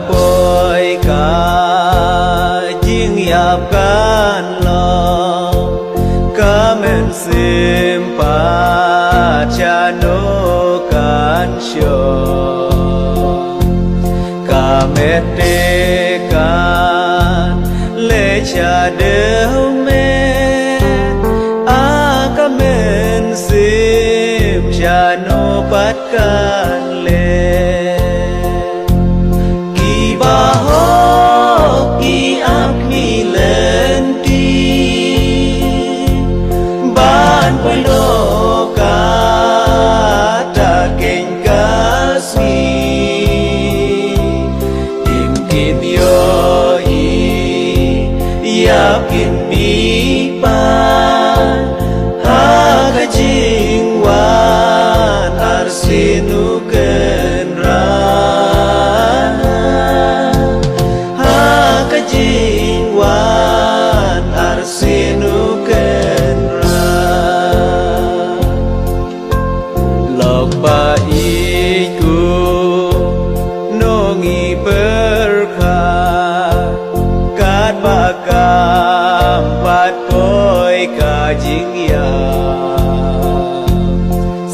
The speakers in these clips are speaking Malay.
poi ka jing yap kan lo kamen simpa chano kan sho kamete kan le cha de me a kamen sim chano pat kan le Yakin mi pan haga jingwan arsinu kenrana haga jingwan arsinu kenrana lok ba iku nongi berkah kat bakam pat poi ka jing ya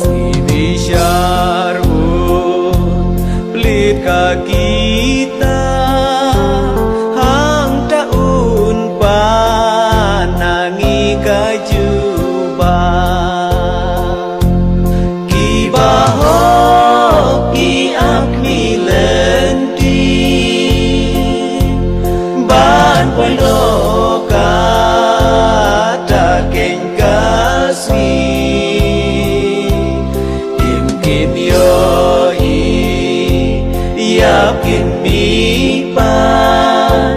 si bisharu plit ka kita hang taun panangi ka juba ki baho ki akni lenti ban poi loka ta keng kasi imkin yo i yakin mi pan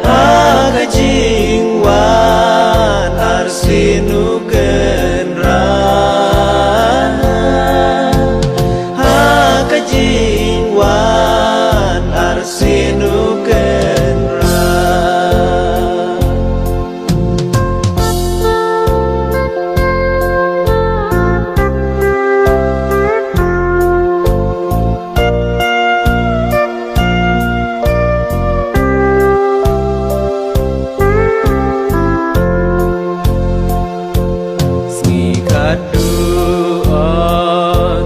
haga jingwan arsinu kenrana haga jingwan arsinu aduan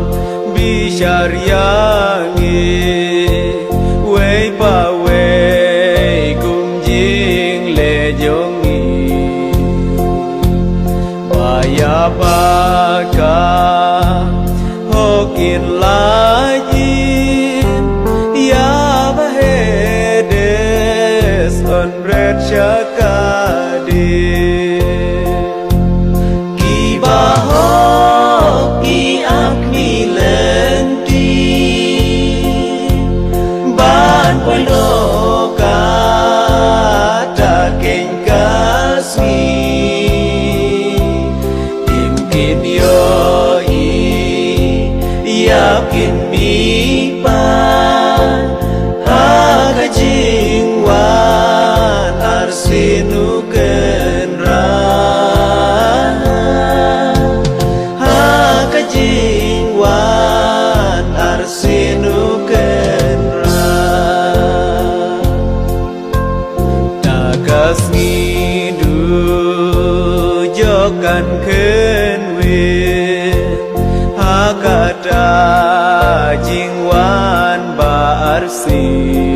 bisyaryangi wei pa wei kum jing le jongi baya baka hokin lajin ya bahedes on red shakadi poi loka ta keng kasi imkin yo i yakin mi pan haga jingwan arsinu kenrana haga jingwan arsinu ngidu jokan kenwin hakata jingwan ba arsi